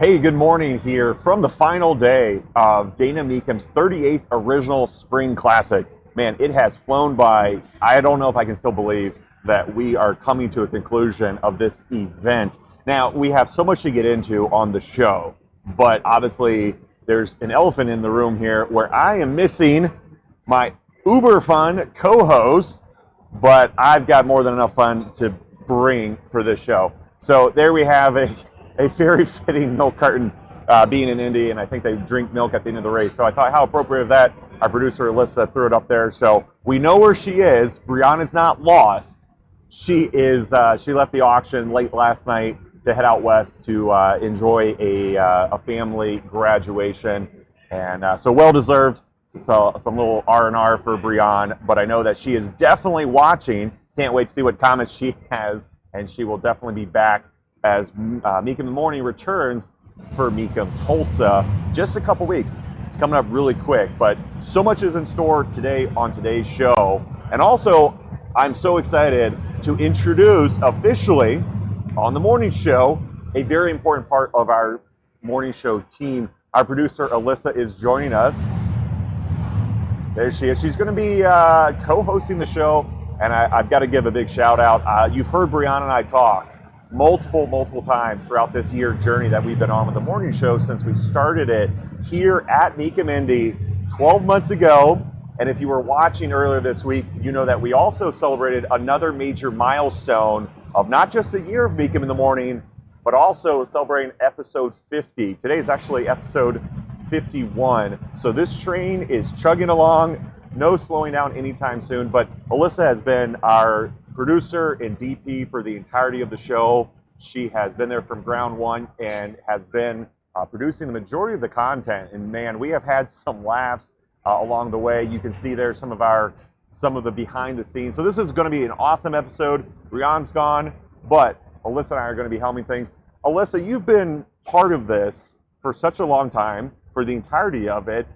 Hey, good morning here from the final day of Dana Mecum's 38th Original Spring Classic. Man, it has flown by. I don't know if I can still believe that we are coming to a conclusion of this event. Now, we have so much to get into on the show, but obviously there's an elephant in the room here where I am missing my uber fun co-host, but I've got more than enough fun to bring for this show. So there we have a very fitting milk carton being in Indy, and I think they drink milk at the end of the race. So I thought, how appropriate of that. Our producer, Alyssa, threw it up there. So we know where she is. Brianna's not lost. She left the auction late last night to head out west to enjoy a family graduation. And so well-deserved. So some little R&R for Brianna, but I know that she is definitely watching. Can't wait to see what comments she has, and she will definitely be back as Mecum in the Morning returns for Mecum Tulsa. Just a couple weeks. It's coming up really quick, but so much is in store today on today's show. And also, I'm so excited to introduce officially on the morning show a very important part of our morning show team. Our producer, Alyssa, is joining us. There she is. She's going to be co-hosting the show, and I've got to give a big shout out. You've heard Brianna and I talk multiple times throughout this year journey that we've been on with the morning show since we started it here at Mecum Indy 12 months ago. And if you were watching earlier this week, you know that we also celebrated another major milestone of not just a year of Mecum in the Morning, but also celebrating episode 50. Today is actually episode 51. So this train is chugging along, no slowing down anytime soon. But Alyssa has been our producer and DP for the entirety of the show. She has been there from ground one and has been producing the majority of the content. And man, we have had some laughs along the way. You can see there some of the behind the scenes. So this is going to be an awesome episode. Brianna's gone, but Alyssa and I are going to be helming things. Alyssa, you've been part of this for such a long time, for the entirety of it.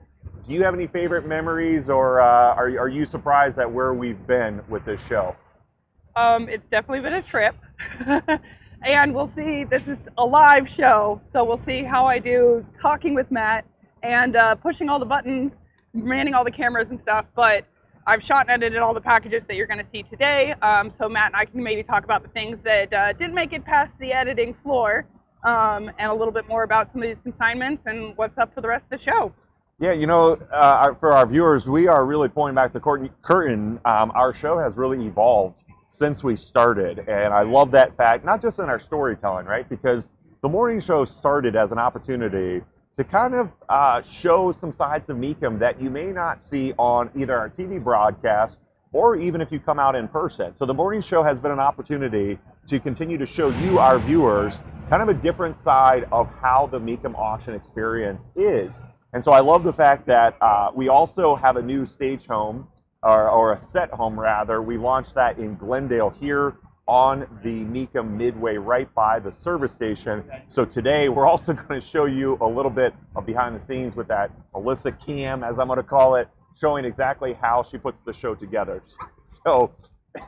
Do you have any favorite memories, or are you surprised at where we've been with this show? It's definitely been a trip, and we'll see. This is a live show, so we'll see how I do talking with Matt and pushing all the buttons, manning all the cameras and stuff. But I've shot and edited all the packages that you're going to see today, so Matt and I can maybe talk about the things that didn't make it past the editing floor, and a little bit more about some of these consignments and what's up for the rest of the show. Yeah, you know, for our viewers, we are really pulling back the curtain. Our show has really evolved since we started, and I love that fact, not just in our storytelling, right? Because the morning show started as an opportunity to kind of show some sides of Mecum that you may not see on either our TV broadcast or even if you come out in person. So the morning show has been an opportunity to continue to show you, our viewers, kind of a different side of how the Mecum auction experience is. And so I love the fact that we also have a new stage home, or a set home rather. We launched that in Glendale here on the Mecum Midway right by the service station. So today we're also going to show you a little bit of behind the scenes with that Alyssa cam, as I'm going to call it, showing exactly how she puts the show together. So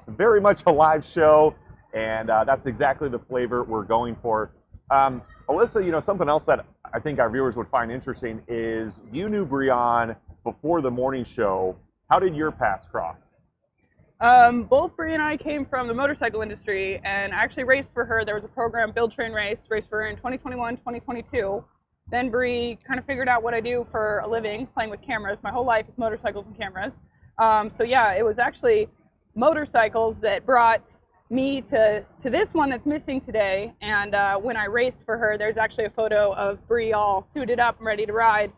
very much a live show, and that's exactly the flavor we're going for. Alyssa, you know, something else that I think our viewers would find interesting is you knew Brianna before the morning show. How did your paths cross? Both Bree and I came from the motorcycle industry and actually raced for her. There was a program, Build Train Race, raced for her in 2021, 2022. Then Bree kind of figured out what I do for a living, playing with cameras. My whole life is motorcycles and cameras. So yeah, it was actually motorcycles that brought me to this one that's missing today. And when I raced for her, there's actually a photo of Bree all suited up and ready to ride.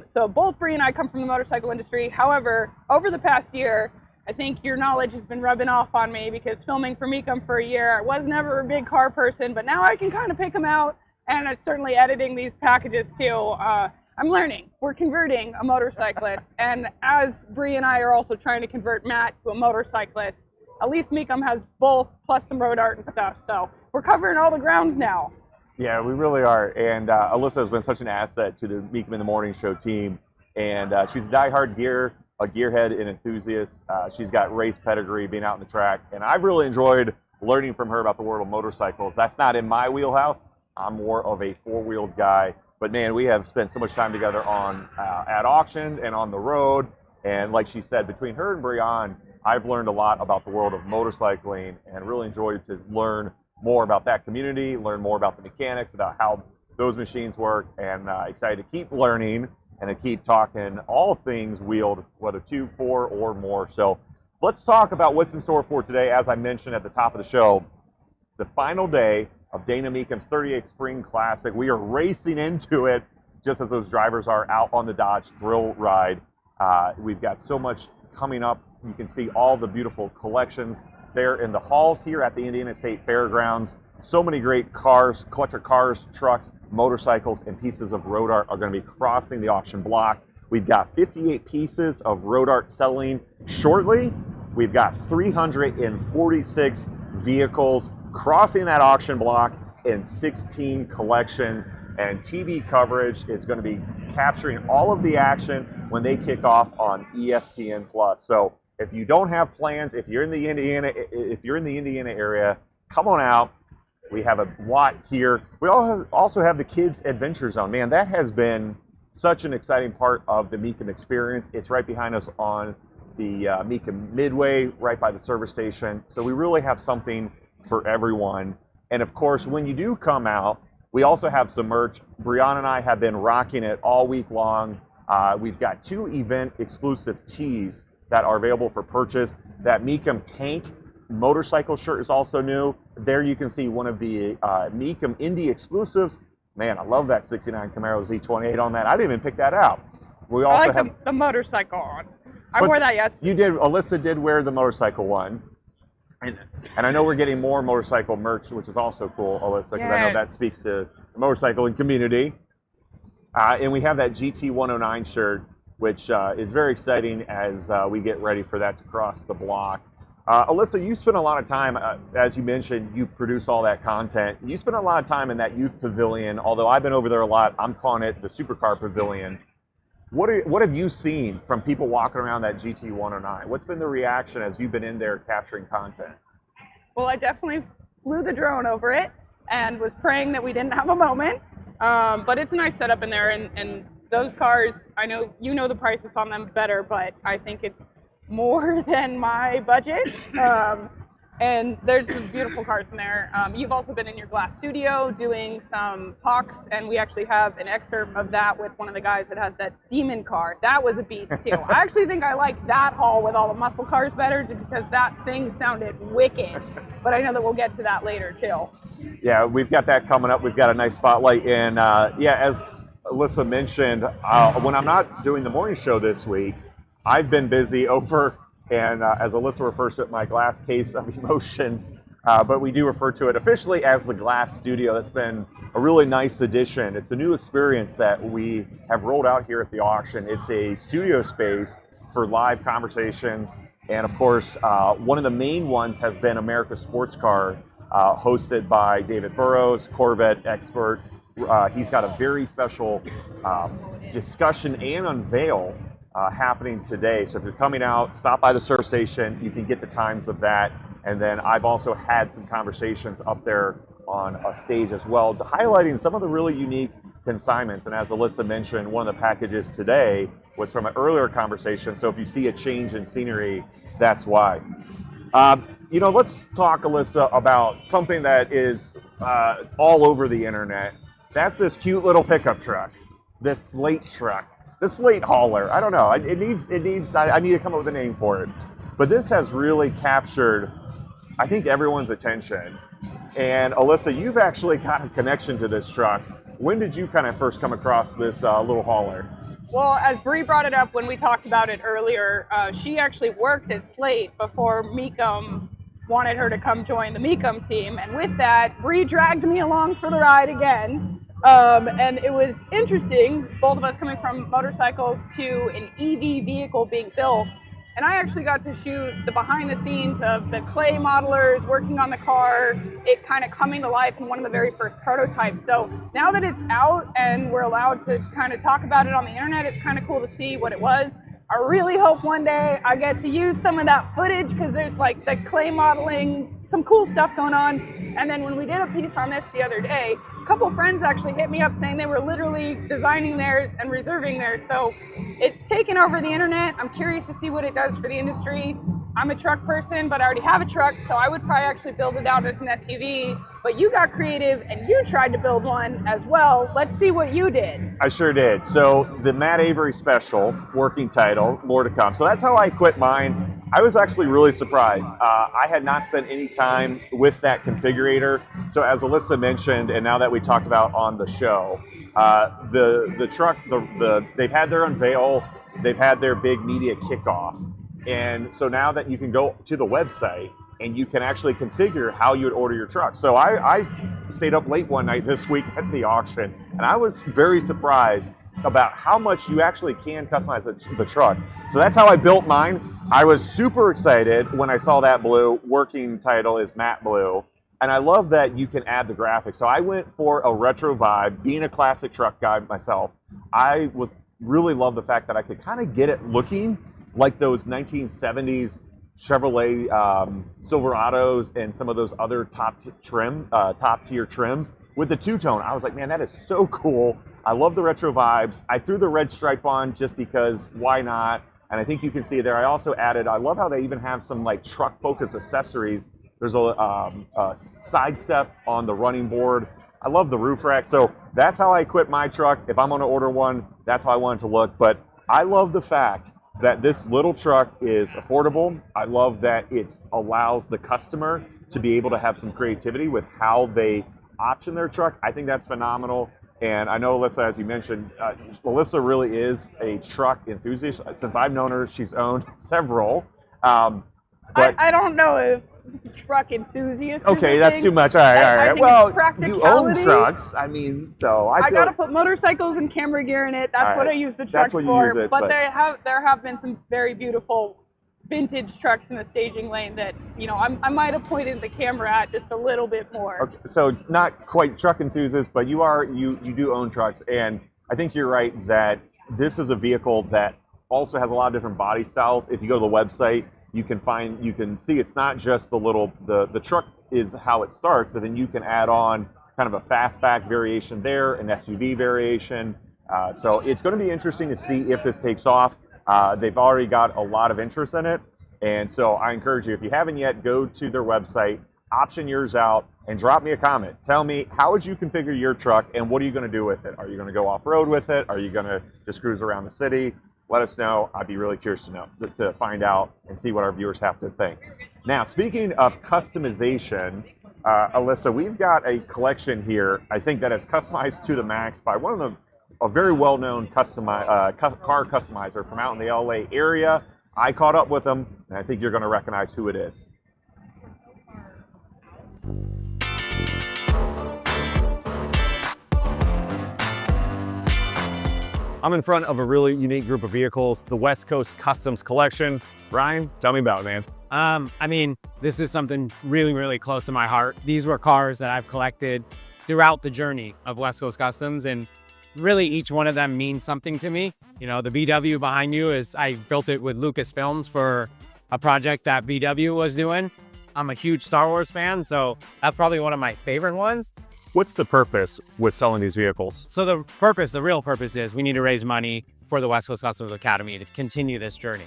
So both Bree and I come from the motorcycle industry. However, over the past year, I think your knowledge has been rubbing off on me because filming for Mecum for a year, I was never a big car person, but now I can kind of pick them out, and it's certainly editing these packages too. I'm learning. We're converting a motorcyclist, and as Bree and I are also trying to convert Matt to a motorcyclist, at least Mecum has both, plus some road art and stuff, so we're covering all the grounds now. Yeah, we really are, and Alyssa has been such an asset to the Mecum in the Morning show team, and she's a diehard gearhead and enthusiast. She's got race pedigree, being out in the track, and I've really enjoyed learning from her about the world of motorcycles. That's not in my wheelhouse. I'm more of a four-wheeled guy. But man, we have spent so much time together on at auction and on the road. And like she said, between her and Brianne, I've learned a lot about the world of motorcycling and really enjoyed to learn more about that community, learn more about the mechanics, about how those machines work, and excited to keep learning and to keep talking all things wheeled, whether 2, 4, or more. So let's talk about what's in store for today. As I mentioned at the top of the show, the final day of Dana Mecum's 38th Spring Classic. We are racing into it just as those drivers are out on the Dodge Thrill Ride. We've got so much coming up. You can see all the beautiful collections there in the halls here at the Indiana State Fairgrounds. So many great cars, collector cars, trucks, motorcycles, and pieces of road art are going to be crossing the auction block. We've got 58 pieces of road art selling shortly. We've got 346 vehicles crossing that auction block in 16 collections, and TV coverage is going to be capturing all of the action when they kick off on ESPN+. So if you don't have plans, if you're in the Indiana area, come on out. We have a lot here. We also have the Kids Adventure Zone. Man, that has been such an exciting part of the Mecum experience. It's right behind us on the Mecum Midway, right by the service station. So we really have something for everyone. And of course, when you do come out, we also have some merch. Brianne and I have been rocking it all week long. We've got 2 event exclusive tees that are available for purchase. That Mecum Tank motorcycle shirt is also new. There you can see one of the Mecum Indy exclusives. Man, I love that 69 Camaro Z28 on that. I didn't even pick that out. We also I like the motorcycle on. I wore that yesterday. You did. Alyssa did wear the motorcycle one. And I know we're getting more motorcycle merch, which is also cool, Alyssa, because I know that speaks to the motorcycling community. And we have that GT109 shirt, which is very exciting as we get ready for that to cross the block. Alyssa, you spend a lot of time, as you mentioned, you produce all that content. You spend a lot of time in that youth pavilion, although I've been over there a lot. I'm calling it the Supercar Pavilion. What have you seen from people walking around that GT109? What's been the reaction as you've been in there capturing content? Well, I definitely flew the drone over it and was praying that we didn't have a moment. But it's a nice setup in there, and those cars, I know you know the prices on them better, but I think it's more than my budget. And there's some beautiful cars in there. You've also been in your glass studio doing some talks, and we actually have an excerpt of that with one of the guys that has that demon car. That was a beast too. I actually think I like that hall with all the muscle cars better because that thing sounded wicked. But I know that we'll get to that later too. Yeah, we've got that coming up. We've got a nice spotlight. And yeah, as Alyssa mentioned, when I'm not doing the morning show this week, I've been busy over, and as Alyssa refers to it, my glass case of emotions, but we do refer to it officially as the Glass Studio. That's been a really nice addition. It's a new experience that we have rolled out here at the auction. It's a studio space for live conversations, and of course, one of the main ones has been America's Sports Car, hosted by David Burrows, Corvette expert. He's got a very special discussion and unveil happening today. So if you're coming out, stop by the service station. You can get the times of that. And then I've also had some conversations up there on a stage as well, highlighting some of the really unique consignments. And as Alyssa mentioned, one of the packages today was from an earlier conversation. So if you see a change in scenery, that's why. You know, let's talk, Alyssa, about something that is all over the internet. That's this cute little pickup truck, this slate truck. The slate hauler, I don't know. It needs. I need to come up with a name for it. But this has really captured, I think, everyone's attention. And Alyssa, you've actually got a connection to this truck. When did you kind of first come across this little hauler? Well, as Bree brought it up when we talked about it earlier, she actually worked at Slate before Mecum wanted her to come join the Mecum team. And with that, Bree dragged me along for the ride again. And it was interesting, both of us coming from motorcycles to an EV vehicle being built. And I actually got to shoot the behind the scenes of the clay modelers working on the car, it kind of coming to life in one of the very first prototypes. So now that it's out and we're allowed to kind of talk about it on the internet, it's kind of cool to see what it was. I really hope one day I get to use some of that footage because there's like the clay modeling, some cool stuff going on. And then when we did a piece on this the other day, a couple friends actually hit me up saying they were literally designing theirs and reserving theirs. So it's taken over the internet. I'm curious to see what it does for the industry. I'm a truck person, but I already have a truck, so I would probably actually build it out as an SUV. But you got creative and you tried to build one as well. Let's see what you did. I sure did. So the Matt Avery Special, working title, more to come. So that's how I quit mine. I was actually really surprised. I had not spent any time with that configurator. So as Alyssa mentioned, and now that we talked about on the show, the truck, they've had their unveil, they've had their big media kickoff. And so now that you can go to the website and you can actually configure how you would order your truck. So I stayed up late one night this week at the auction, and I was very surprised about how much you actually can customize the truck. So that's how I built mine. I was super excited when I saw that blue. Working title is matte blue. And I love that you can add the graphics. So I went for a retro vibe. Being a classic truck guy myself, I really love the fact that I could kind of get it looking like those 1970s Chevrolet Silverados and some of those other top tier trims with the two-tone. I was like, man, that is so cool. I love the retro vibes. I threw the red stripe on just because why not? And I think you can see there, I also added, I love how they even have some like truck focus accessories. There's a side step on the running board. I love the roof rack. So that's how I equip my truck. If I'm gonna order one, that's how I want it to look. But I love the fact that this little truck is affordable. I love that it allows the customer to be able to have some creativity with how they option their truck. I think that's phenomenal. And I know Alyssa, as you mentioned, Alyssa really is a truck enthusiast. Since I've known her, she's owned several. But I don't know if truck enthusiast. Okay, is that's thing. too much. All right, all right. Well, you own practicality. trucks. I mean, so I gotta put motorcycles and camera gear in it. That's what I use the trucks for. But there have been some very beautiful vintage trucks in the staging lane that, you know, I might have pointed the camera at just a little bit more. Okay, so not quite truck enthusiast, but you do own trucks, and I think you're right that this is a vehicle that also has a lot of different body styles. If you go to the website, you can see it's not just the truck is how it starts, but then you can add on kind of a fastback variation there, an SUV variation. So it's going to be interesting to see if this takes off. They've already got a lot of interest in it. And so I encourage you, if you haven't yet, go to their website, option yours out, and drop me a comment. Tell me, how would you configure your truck, and what are you going to do with it? Are you going to go off-road with it? Are you going to just cruise around the city? Let us know. I'd be really curious to know, to find out and see what our viewers have to think. Now, speaking of customization, Alyssa, we've got a collection here, I think, that is customized to the max by a very well-known car customizer from out in the LA area. I caught up with him, and I think you're going to recognize who it is. I'm in front of a really unique group of vehicles, the West Coast Customs Collection. Ryan, tell me about it, man. I mean, this is something really, really close to my heart. These were cars that I've collected throughout the journey of West Coast Customs, and really each one of them means something to me. You know, the VW behind you I built it with Lucasfilms for a project that VW was doing. I'm a huge Star Wars fan, so that's probably one of my favorite ones. What's the purpose with selling these vehicles? So the real purpose is we need to raise money for the West Coast Customs Academy to continue this journey.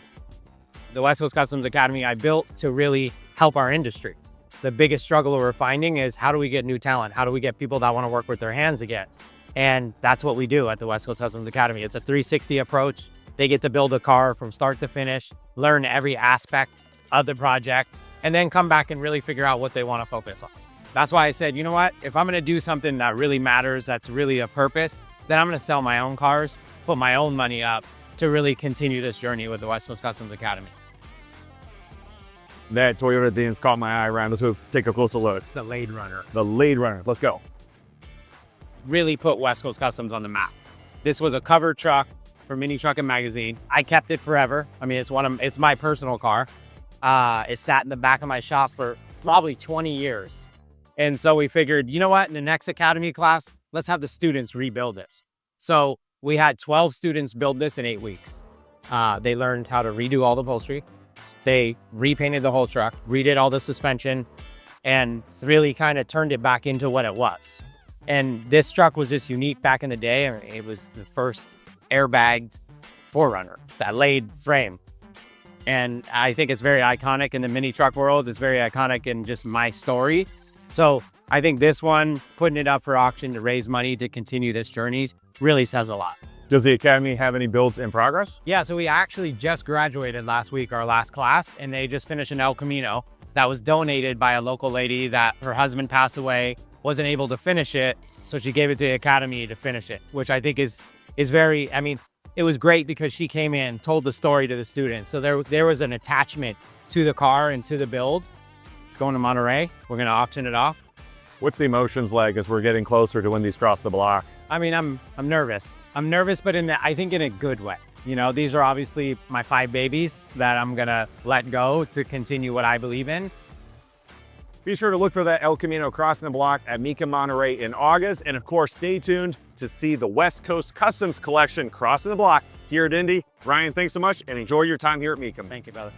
The West Coast Customs Academy I built to really help our industry. The biggest struggle we're finding is, how do we get new talent? How do we get people that want to work with their hands again? And that's what we do at the West Coast Customs Academy. It's a 360 approach. They get to build a car from start to finish, learn every aspect of the project, and then come back and really figure out what they want to focus on. That's why I said, you know what, if I'm going to do something that really matters, that's really a purpose, then I'm going to sell my own cars, put my own money up to really continue this journey with the West Coast Customs Academy. That Toyota thing's caught my eye, Ryan. Let's go take a closer look. It's the Lade Runner. The Lade Runner. Let's go. Really put West Coast Customs on the map. This was a cover truck for Mini Truckin' Magazine. I kept it forever. I mean, it's my personal car. It sat in the back of my shop for probably 20 years. And so we figured, you know what, in the next Academy class, let's have the students rebuild it. So we had 12 students build this in 8 weeks. They learned how to redo all the upholstery. They repainted the whole truck, redid all the suspension, and really kind of turned it back into what it was. And this truck was just unique back in the day. I mean, it was the first airbagged 4Runner, that laid frame. And I think it's very iconic in the mini truck world. It's very iconic in just my story. So I think this one, putting it up for auction to raise money to continue this journey, really says a lot. Does the Academy have any builds in progress? Yeah, so we actually just graduated last week, our last class, and they just finished an El Camino that was donated by a local lady that her husband passed away, wasn't able to finish it, so she gave it to the Academy to finish it, which I think is very, I mean, it was great because she came in, told the story to the students. So there was an attachment to the car and to the build. It's going to Monterey. We're going to auction it off. What's the emotions like as we're getting closer to when these cross the block? I mean, I'm nervous. I'm nervous, but I think in a good way. You know, these are obviously my 5 babies that I'm going to let go to continue what I believe in. Be sure to look for that El Camino crossing the block at Mecum Monterey in August. And of course, stay tuned to see the West Coast Customs Collection crossing the block here at Indy. Ryan, thanks so much and enjoy your time here at Mecum. Thank you, brother.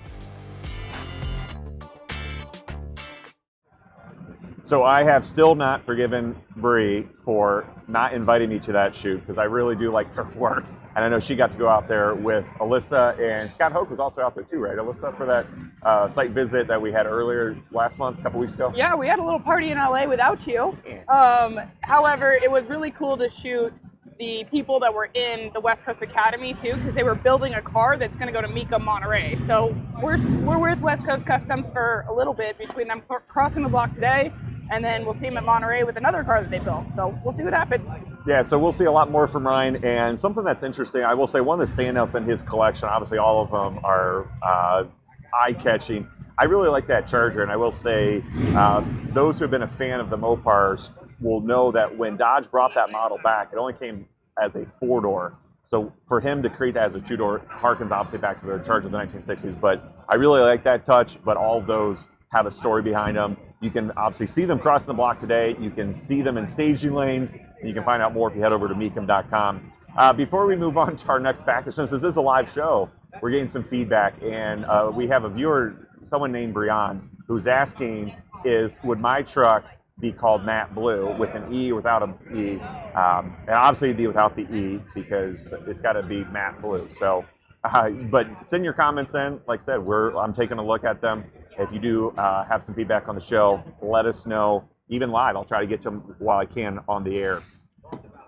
So I have still not forgiven Bree for not inviting me to that shoot because I really do like her work. And I know she got to go out there with Alyssa, and Scott Hoke was also out there too, right, Alyssa, for that site visit that we had earlier last month, a couple weeks ago? Yeah, we had a little party in LA without you. However, it was really cool to shoot the people that were in the West Coast Academy too, because they were building a car that's going to go to Mecum Monterey. So we're with West Coast Customs for a little bit between them crossing the block today, and then we'll see them at Monterey with another car that they built. So we'll see what happens. Yeah, so we'll see a lot more from Ryan. And something that's interesting, I will say one of the standouts in his collection, obviously all of them are eye-catching. I really like that Charger, and I will say those who have been a fan of the Mopars will know that when Dodge brought that model back, it only came as a 4-door. So for him to create that as a 2-door harkens obviously back to the Charger of the 1960s. But I really like that touch, but all of those have a story behind them. You can obviously see them crossing the block today. You can see them in staging lanes, and you can find out more if you head over to mecum.com. Before we move on to our next package, since this is a live show, we're getting some feedback, and we have a viewer, someone named Brian, who's asking, would my truck be called matte blue with an E or without an E? And obviously it'd be without the E because it's got to be matte blue. So, but send your comments in. Like I said, I'm taking a look at them. If you do have some feedback on the show, let us know, even live. I'll try to get to them while I can on the air.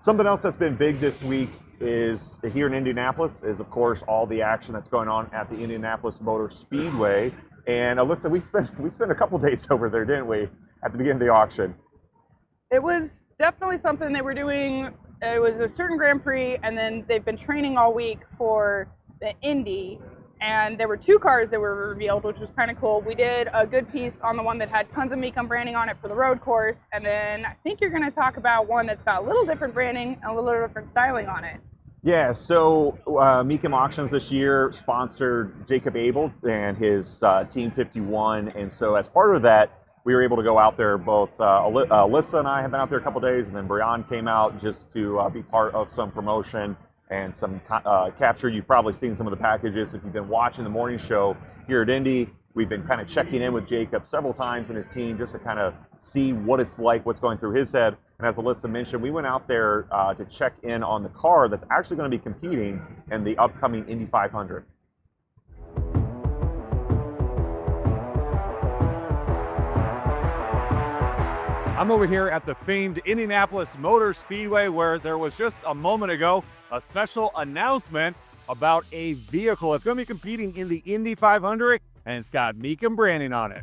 Something else that's been big this week is here in Indianapolis is, of course, all the action that's going on at the Indianapolis Motor Speedway. And Alyssa, we spent a couple days over there, didn't we, at the beginning of the auction? It was definitely something they were doing. It was a certain Grand Prix, and then they've been training all week for the Indy. And there were 2 cars that were revealed, which was kind of cool. We did a good piece on the one that had tons of Mecum branding on it for the road course. And then I think you're going to talk about one that's got a little different branding and a little different styling on it. Yeah, so Mecum Auctions this year sponsored Jacob Abel and his Team 51. And so as part of that, we were able to go out there. Both Alyssa and I have been out there a couple days, and then Brian came out just to be part of some promotion and some capture. You've probably seen some of the packages if you've been watching the morning show here at Indy. We've been kind of checking in with Jacob several times and his team just to kind of see what it's like, what's going through his head. And as Alyssa mentioned, we went out there to check in on the car that's actually going to be competing in the upcoming Indy 500. I'm over here at the famed Indianapolis Motor Speedway, where there was just a moment ago a special announcement about a vehicle that's going to be competing in the Indy 500, and it's got Mecum branding on it.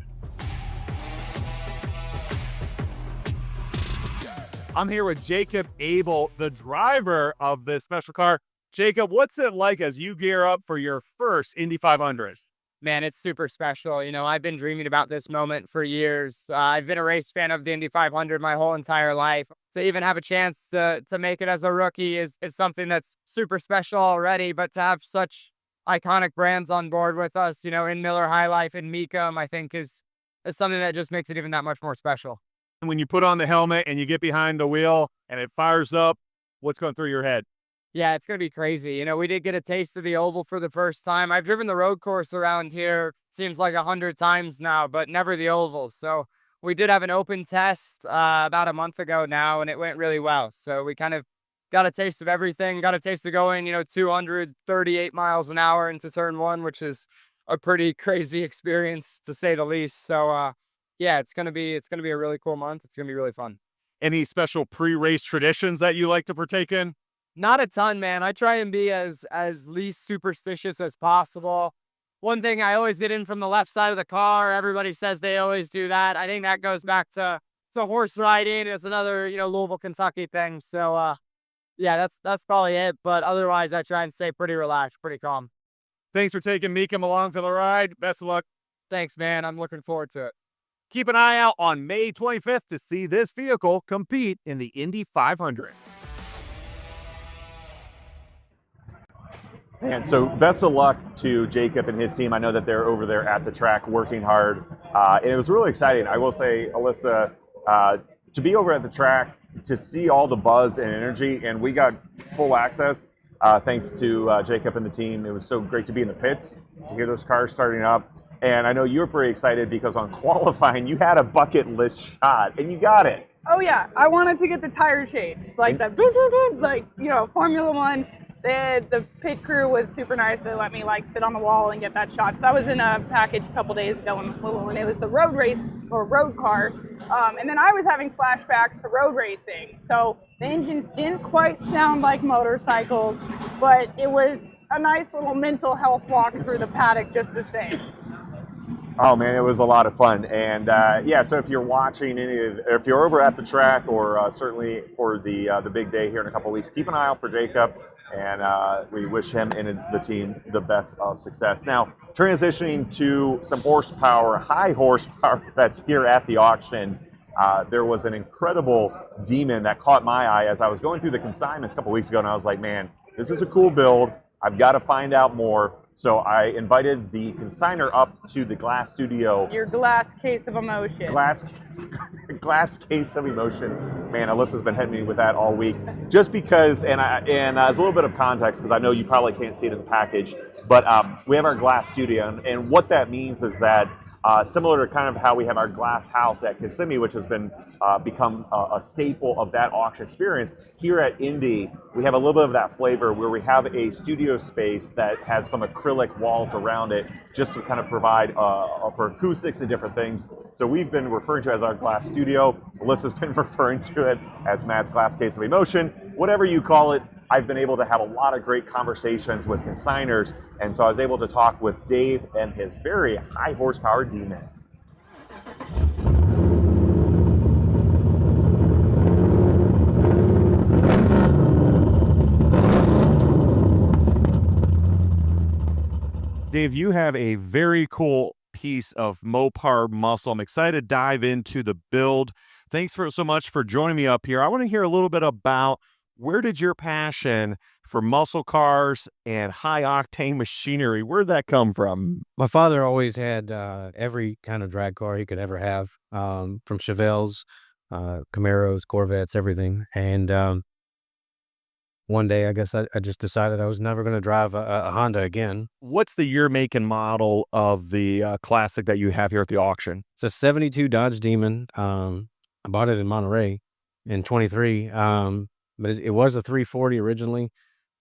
I'm here with Jacob Abel, the driver of this special car. Jacob, what's it like as you gear up for your first Indy 500? Man, it's super special. You know, I've been dreaming about this moment for years. I've been a race fan of the Indy 500 my whole entire life. To even have a chance to make it as a rookie is something that's super special already, but to have such iconic brands on board with us, you know, in Miller High Life and Mecum, I think is something that just makes it even that much more special. When you put on the helmet and you get behind the wheel and it fires up, what's going through your head? Yeah, it's going to be crazy. You know, we did get a taste of the oval for the first time. I've driven the road course around here, seems like 100 times now, but never the oval. So we did have an open test about a month ago now, and it went really well. So we kind of got a taste of everything, got a taste of going, 238 miles an hour into turn one, which is a pretty crazy experience to say the least. So yeah, it's gonna be a really cool month. It's gonna be really fun. Any special pre-race traditions that you like to partake in? Not a ton, man. I try and be as least superstitious as possible. One thing I always get in from the left side of the car. Everybody says they always do that. I think that goes back to horse riding. It's another, Louisville, Kentucky thing. So yeah, that's probably it. But otherwise, I try and stay pretty relaxed, pretty calm. Thanks for taking Mecum along for the ride. Best of luck. Thanks, man. I'm looking forward to it. Keep an eye out on May 25th to see this vehicle compete in the Indy 500. And so best of luck to Jacob and his team. I know that they're over there at the track working hard. And it was really exciting. I will say, Alyssa, to be over at the track, to see all the buzz and energy, and we got full access thanks to Jacob and the team. It was so great to be in the pits, to hear those cars starting up. And I know you were pretty excited because on qualifying, you had a bucket list shot, and you got it. Oh yeah, I wanted to get the tire change, like that, like Formula One. The pit crew was super nice. They let me sit on the wall and get that shot. So that was in a package a couple days ago when it was the road race or road car. And then I was having flashbacks to road racing. So the engines didn't quite sound like motorcycles, but it was a nice little mental health walk through the paddock just the same. Oh man, it was a lot of fun. And yeah, so if you're watching if you're over at the track, or certainly for the big day here in a couple of weeks, keep an eye out for Jacob. And we wish him and the team the best of success. Now, transitioning to some horsepower, high horsepower that's here at the auction. There was an incredible Demon that caught my eye as I was going through the consignments a couple weeks ago, and I was like, man, this is a cool build. I've got to find out more. So I invited the consignor up to the glass studio. Your glass case of emotion. Glass case of emotion. Man, Alyssa's been hitting me with that all week. Just because, and as a little bit of context, because I know you probably can't see it in the package, but we have our glass studio, and what that means is that similar to kind of how we have our glass house at Kissimmee, which has been become a staple of that auction experience, here at Indy, we have a little bit of that flavor where we have a studio space that has some acrylic walls around it just to kind of provide for acoustics and different things. So we've been referring to it as our glass studio. Alyssa's been referring to it as Matt's glass case of emotion. Whatever you call it, I've been able to have a lot of great conversations with consigners, and so I was able to talk with Dave and his very high horsepower Demon. Dave, you have a very cool piece of Mopar muscle. I'm excited to dive into the build. Thanks so much for joining me up here. I want to hear a little bit about where did your passion for muscle cars and high octane machinery, where'd that come from? My father always had every kind of drag car he could ever have, from Chevelles, Camaros, Corvettes, everything. And one day, I guess I just decided I was never going to drive a Honda again. What's the year, make, and model of the classic that you have here at the auction? It's a 72 Dodge Demon. I bought it in Monterey in 23. But it was a 340 originally,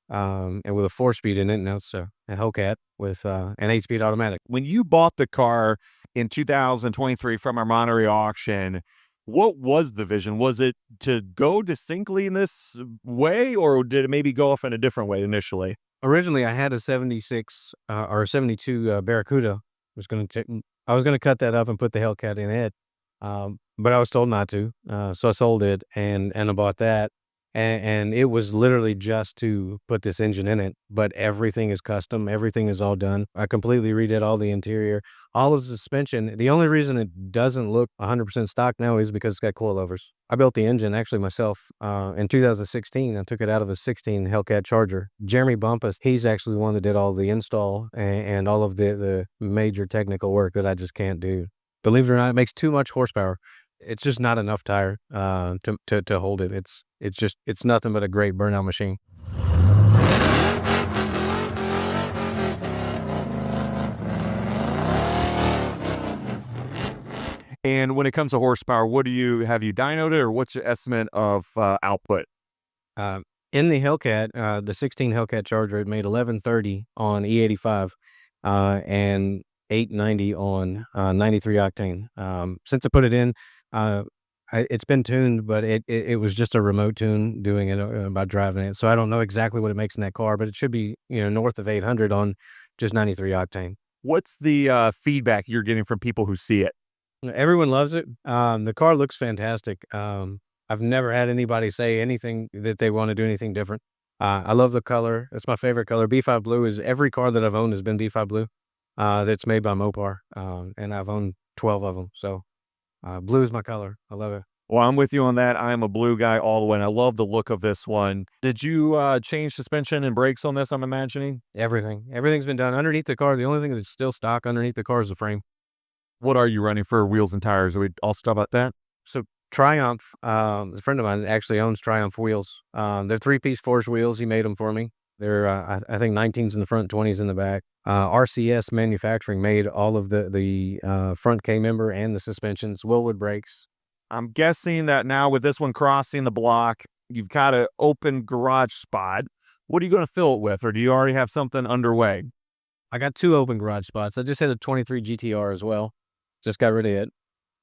and with a 4-speed in it. Now it's a Hellcat with an 8-speed automatic. When you bought the car in 2023 from our Monterey auction, what was the vision? Was it to go distinctly in this way, or did it maybe go off in a different way initially? Originally, I had a 76 or a 72 Barracuda. I was gonna cut that up and put the Hellcat in it, but I was told not to, so I sold it and I bought that. And it was literally just to put this engine in it, but everything is custom. Everything is all done. I completely redid all the interior, all of the suspension. The only reason it doesn't look 100% stock now is because it's got coilovers. I built the engine actually myself in 2016. I took it out of a 16 Hellcat Charger. Jeremy Bumpus, he's actually the one that did all the install and all of the major technical work that I just can't do. Believe it or not, it makes too much horsepower. It's just not enough tire to hold it. It's nothing but a great burnout machine. And when it comes to horsepower, what have you dynoed it, or what's your estimate of output? In the Hellcat, the 16 Hellcat Charger, it made 1130 on E85 and 890 on 93 octane. Since I put it in, it's been tuned, but it was just a remote tune doing it by driving it. So I don't know exactly what it makes in that car, but it should be north of 800 on just 93 octane. What's the feedback you're getting from people who see it? Everyone loves it. The car looks fantastic. I've never had anybody say anything that they want to do anything different. I love the color. It's my favorite color. B5 blue is every car that I've owned has been B5 blue. That's made by Mopar, and I've owned 12 of them. So blue is my color. I love it. Well, I'm with you on that. I'm a blue guy all the way, and I love the look of this one. Did you change suspension and brakes on this, I'm imagining? Everything's been done underneath the car. The only thing that's still stock underneath the car is the frame. What are you running for wheels and tires? Are we also talk about that? So Triumph, a friend of mine actually owns Triumph wheels. They're 3-piece forged wheels. He made them for me. They're, I think 19s in the front, 20s in the back. RCS Manufacturing made all of the front K-member and the suspensions, Willwood brakes. I'm guessing that now with this one crossing the block, you've got an open garage spot. What are you going to fill it with, or do you already have something underway? I got 2 open garage spots. I just had a 23 GTR as well. Just got rid of it.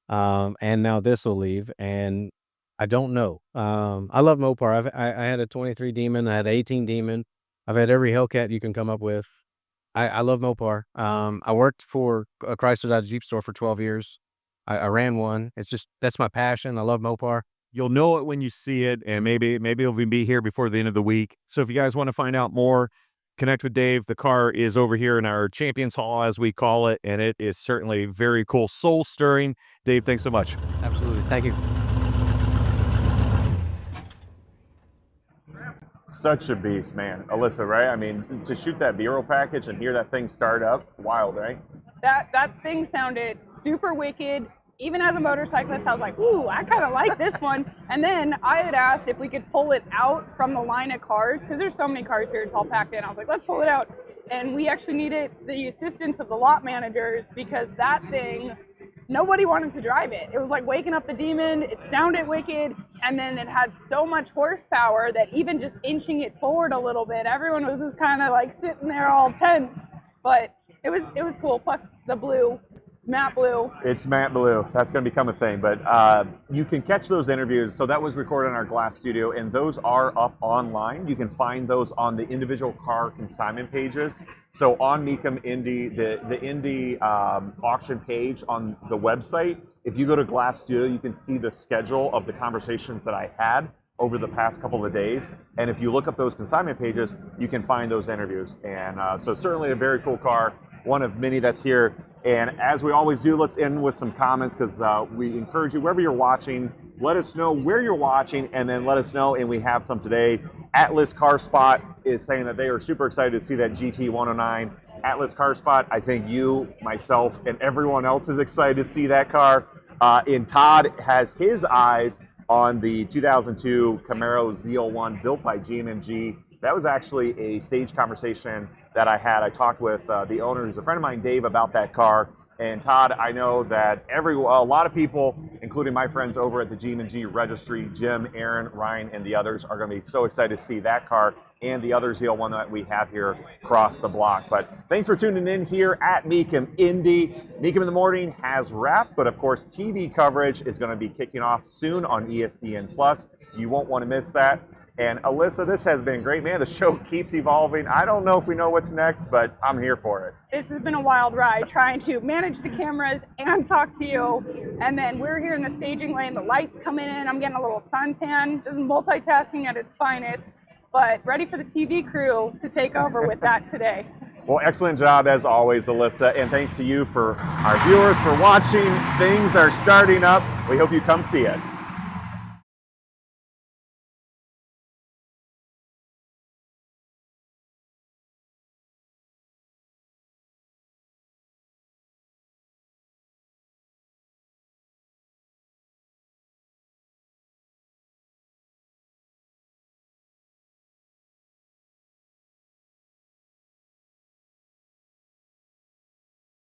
And now this will leave, and I don't know. I love Mopar. I had a 23 Demon. I had an 18 Demon. I've had every Hellcat you can come up with. I love Mopar. I worked for a Chrysler Dodge Jeep store for 12 years. I ran one. It's just, that's my passion. I love Mopar. You'll know it when you see it, and maybe it'll be here before the end of the week. So if you guys want to find out more, connect with Dave. The car is over here in our Champions Hall, as we call it, and it is certainly very cool, soul stirring. Dave, thanks so much. Absolutely. Thank you. Such a beast, man. Alyssa, right? I mean, to shoot that B-roll package and hear that thing start up, wild, right? That thing sounded super wicked. Even as a motorcyclist, I was like, ooh, I kind of like this one. And then I had asked if we could pull it out from the line of cars, because there's so many cars here, it's all packed in. I was like, let's pull it out. And we actually needed the assistance of the lot managers, because that thing, nobody wanted to drive it. It was like waking up the demon. It sounded wicked. And then it had so much horsepower that even just inching it forward a little bit, everyone was just kind of like sitting there all tense. But it was cool. Plus the blue. It's matte blue. It's matte blue. That's going to become a thing. But you can catch those interviews. So that was recorded in our glass studio, and those are up online. You can find those on the individual car consignment pages. So on Mecum Indy, the Indy auction page on the website, if you go to Glass Studio, you can see the schedule of the conversations that I had over the past couple of days. And if you look up those consignment pages, you can find those interviews. And so certainly a very cool car, one of many that's here. And as we always do, let's end with some comments, because we encourage you, wherever you're watching, let us know where you're watching, and then let us know, and we have some today. Atlas Car Spot is saying that they are super excited to see that GT 109. Atlas Car Spot, I think you, myself, and everyone else is excited to see that car. And Todd has his eyes on the 2002 Camaro ZL1 built by GM&G. That was actually a stage conversation that I had. I talked with the owner, who's a friend of mine, Dave, about that car. And Todd, I know that a lot of people, including my friends over at the GM&G registry, Jim, Aaron, Ryan, and the others, are going to be so excited to see that car and the other ZL1 that we have here across the block. But thanks for tuning in here at Mecum Indy. Mecum in the Morning has wrapped, but of course TV coverage is going to be kicking off soon on ESPN+. You won't want to miss that. And Alyssa, this has been great, man. The show keeps evolving. I don't know if we know what's next, but I'm here for it. This has been a wild ride, trying to manage the cameras and talk to you. And then we're here in the staging lane. The lights coming in. I'm getting a little suntan. This is multitasking at its finest, but ready for the TV crew to take over with that today. Well, excellent job as always, Alyssa. And thanks to you, for our viewers, for watching. Things are starting up. We hope you come see us.